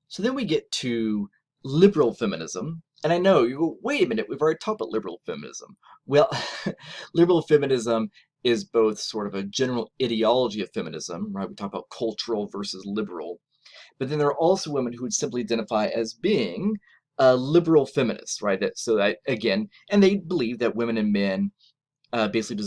So then we get to liberal feminism. And I know you go, wait a minute, we've already talked about liberal feminism. Well, liberal feminism is both sort of a general ideology of feminism, right? We talk about cultural versus liberal. But then there are also women who would simply identify as being liberal feminists, right? So that, again, and they believe that women and men basically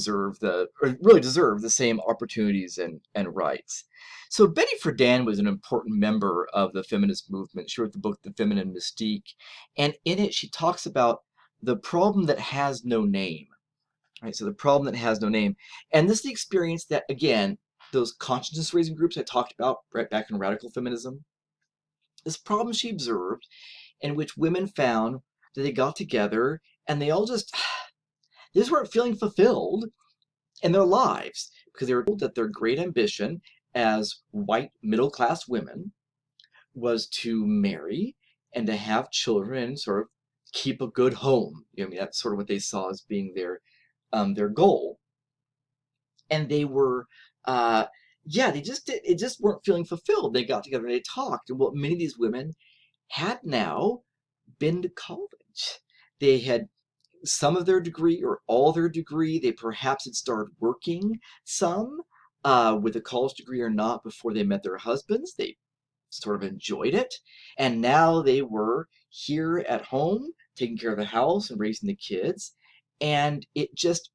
really deserve the same opportunities and rights. So Betty Friedan was an important member of the feminist movement. She wrote the book, The Feminine Mystique, and in it she talks about the problem that has no name. Right, so the problem that has no name. And this is the experience that, again, those consciousness raising groups I talked about right back in radical feminism, this problem she observed in which women found that they got together and they all they just weren't feeling fulfilled in their lives because they were told that their great ambition as white middle class women was to marry and to have children and sort of keep a good home. I mean, that's sort of what they saw as being their goal. And they were, yeah, it just weren't feeling fulfilled. They got together and they talked. And what many of these women had now been to college. They had some of their degree or all their degree. They perhaps had started working some with a college degree or not before they met their husbands. They sort of enjoyed it. And now they were here at home, taking care of the house and raising the kids. And they just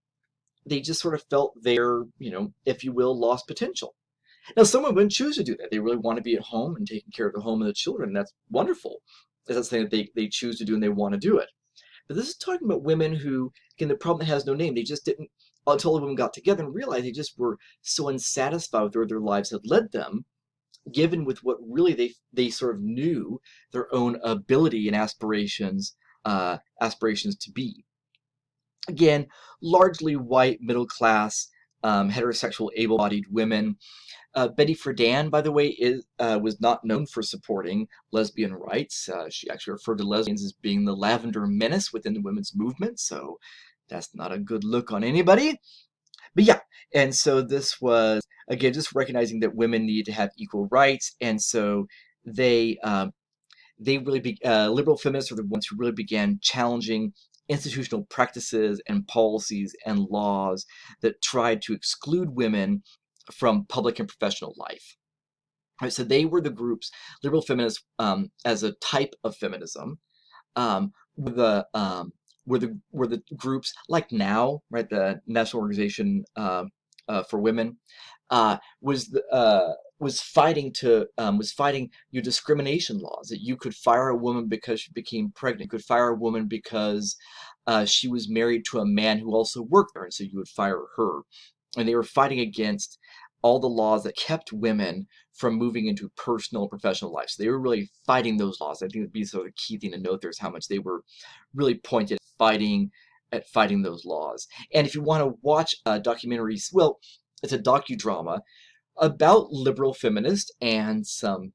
sort of felt their, if you will, lost potential. Now, some women choose to do that. They really want to be at home and taking care of the home and the children. And that's wonderful. That's something that they choose to do and they want to do it. But this is talking about women who, again, the problem has no name. They just didn't, until the women got together and realized they just were so unsatisfied with where their lives had led them, given with what really they sort of knew their own ability and aspirations to be. Again, largely white, middle class, heterosexual, able-bodied women. Betty Friedan, by the way, was not known for supporting lesbian rights. She actually referred to lesbians as being the lavender menace within the women's movement, so that's not a good look on anybody. But yeah, and so this was, again, just recognizing that women need to have equal rights, and so they liberal feminists are the ones who really began challenging institutional practices and policies and laws that tried to exclude women from public and professional life. Right, so they were the groups, liberal feminists, as a type of feminism, were the groups like NOW, right, the National Organization for Women, was fighting your discrimination laws, that you could fire a woman because she became pregnant, you could fire a woman because she was married to a man who also worked there, and so you would fire her. And they were fighting against all the laws that kept women from moving into personal and professional life. So they were really fighting those laws. I think it'd be sort of a key thing to note there is how much they were really pointed at fighting those laws. And if you want to watch documentaries, well, it's a docudrama about liberal feminists and some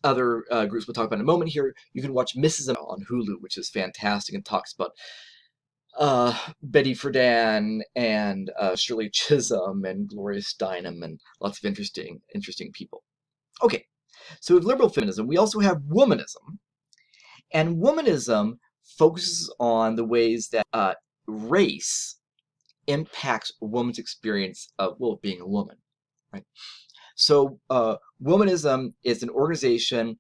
other groups we'll talk about in a moment here. You can watch Mrs. on Hulu, which is fantastic and talks about Betty Friedan and Shirley Chisholm and Gloria Steinem and lots of interesting people. Okay, so with liberal feminism, we also have womanism. And womanism focuses on the ways that race impacts a woman's experience of, well, being a woman, right? So womanism is an organization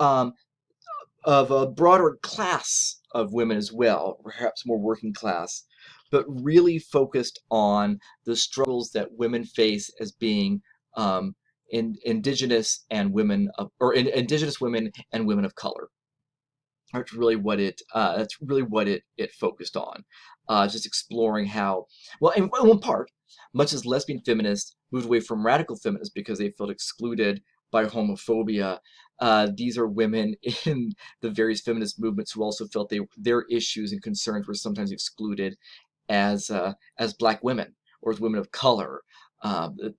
of a broader class of women as well, perhaps more working class, but really focused on the struggles that women face as being indigenous and indigenous women and women of color. That's really what it focused on, just exploring how, well, in one part, much as lesbian feminists moved away from radical feminists because they felt excluded by homophobia, these are women in the various feminist movements who also felt their issues and concerns were sometimes excluded as Black women or as women of color.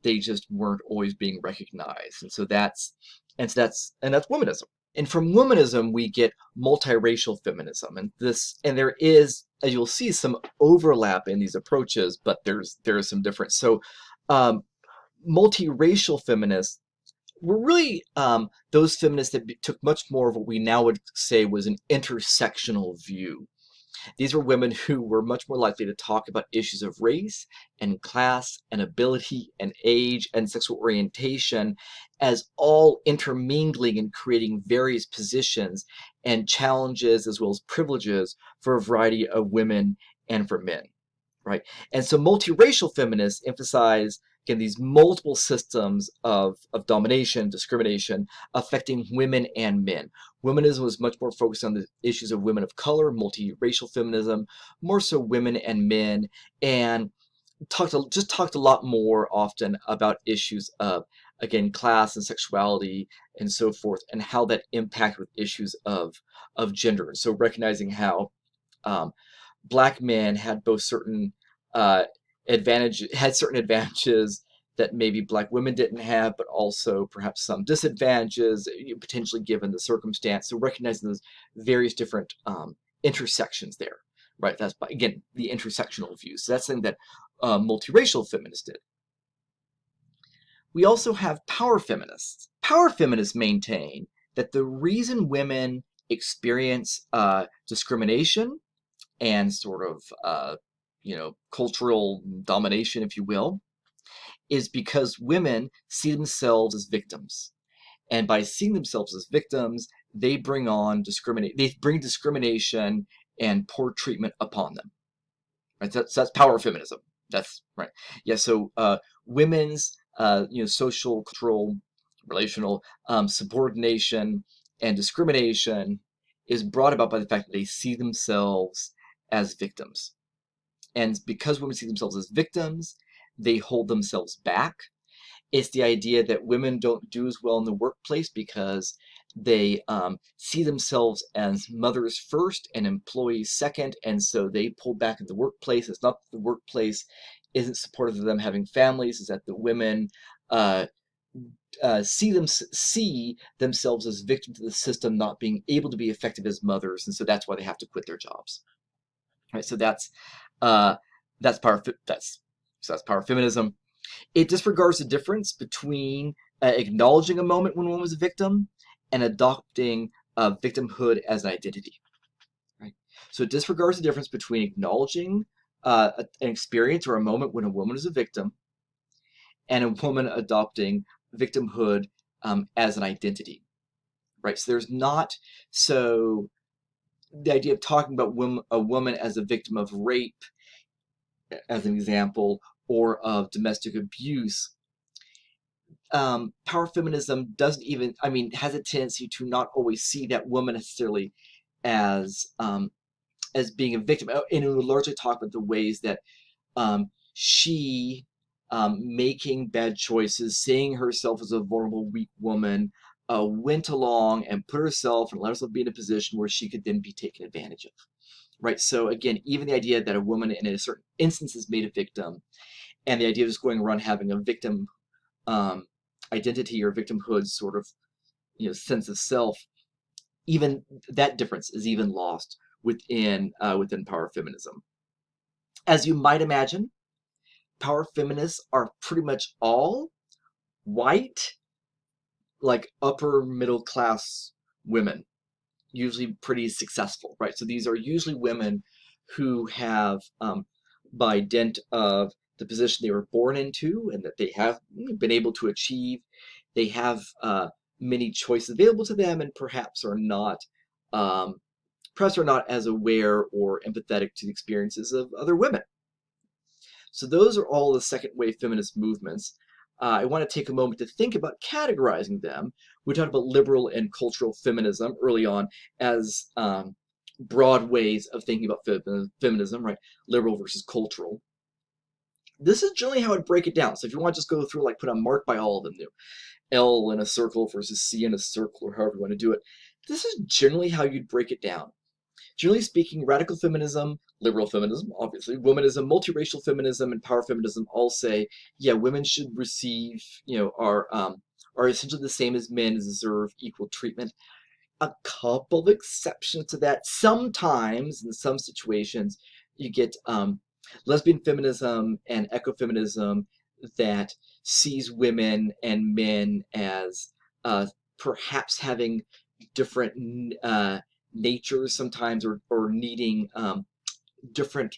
They just weren't always being recognized, and so that's womanism. And from womanism, we get multiracial feminism, and there is, as you'll see, some overlap in these approaches, but there is some difference. So, multiracial feminists were really those feminists that took much more of what we now would say was an intersectional view. These were women who were much more likely to talk about issues of race and class and ability and age and sexual orientation as all intermingling and creating various positions and challenges as well as privileges for a variety of women and for men, right? And so multiracial feminists emphasize again these multiple systems of domination, discrimination affecting women and men. Womanism was much more focused on the issues of women of color, multiracial feminism, more so women and men, and talked a lot more often about issues of again class and sexuality and so forth, and how that impacted with issues of gender. And so recognizing how um, Black men had both certain uh, certain advantages that maybe Black women didn't have, but also perhaps some disadvantages, potentially given the circumstance. So recognizing those various different intersections there, right? That's again the intersectional view. So that's something that multiracial feminists did. We also have power feminists. Power feminists maintain that the reason women experience discrimination and sort of cultural domination, if you will, is because women see themselves as victims, and by seeing themselves as victims, they bring discrimination and poor treatment upon them. Right? That's power feminism. That's right. Yeah. So women's social, cultural, relational subordination and discrimination is brought about by the fact that they see themselves as victims. And because women see themselves as victims, they hold themselves back. It's the idea that women don't do as well in the workplace because they see themselves as mothers first and employees second, and so they pull back at the workplace. It's not that the workplace isn't supportive of them having families; it's that the women uh, see themselves as victims to the system, not being able to be effective as mothers, and so that's why they have to quit their jobs. Right. So uh, that's power. That's power feminism. It disregards the difference between acknowledging a moment when one was a victim and adopting victimhood as an identity. Right. So it disregards the difference between acknowledging an experience or a moment when a woman is a victim and a woman adopting victimhood as an identity. Right. So there's not so the idea of talking about a woman as a victim of rape, as an example, or of domestic abuse. Power feminism doesn't even, has a tendency to not always see that woman necessarily as being a victim, and it would largely talk about the ways that she making bad choices, seeing herself as a vulnerable, weak woman, went along and put herself and let herself be in a position where she could then be taken advantage of. Right. So again, even the idea that a woman in a certain instance is made a victim, and the idea of just going around having a victim um, identity or victimhood sort of sense of self, even that difference is even lost within power feminism. As you might imagine, power feminists are pretty much all white, like upper middle class women, usually pretty successful, right? So these are usually women who have, by dint of the position they were born into and that they have been able to achieve, they have many choices available to them, and um, perhaps are not as aware or empathetic to the experiences of other women. So those are all the second wave feminist movements. I want to take a moment to think about categorizing them. We talked about liberal and cultural feminism early on as broad ways of thinking about feminism, right? Liberal versus cultural. This is generally how I'd break it down. So if you want to just go through, like put a mark by all of them, L in a circle versus C in a circle, or however you want to do it. This is generally how you'd break it down. Generally speaking, radical feminism, liberal feminism, obviously, womanism, multiracial feminism, and power feminism all say, yeah, women should receive, are essentially the same as men, deserve equal treatment. A couple of exceptions to that. Sometimes, in some situations, you get lesbian feminism and ecofeminism that sees women and men as perhaps having different natures sometimes, or needing different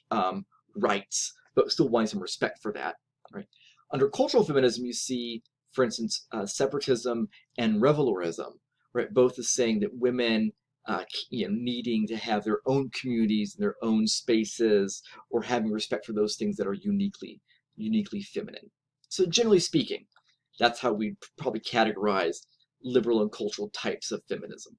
rights, but still wanting some respect for that. Right? Under cultural feminism, you see, for instance, separatism and revilorism, right? Both as saying that women, needing to have their own communities and their own spaces, or having respect for those things that are uniquely feminine. So generally speaking, that's how we probably categorize liberal and cultural types of feminism.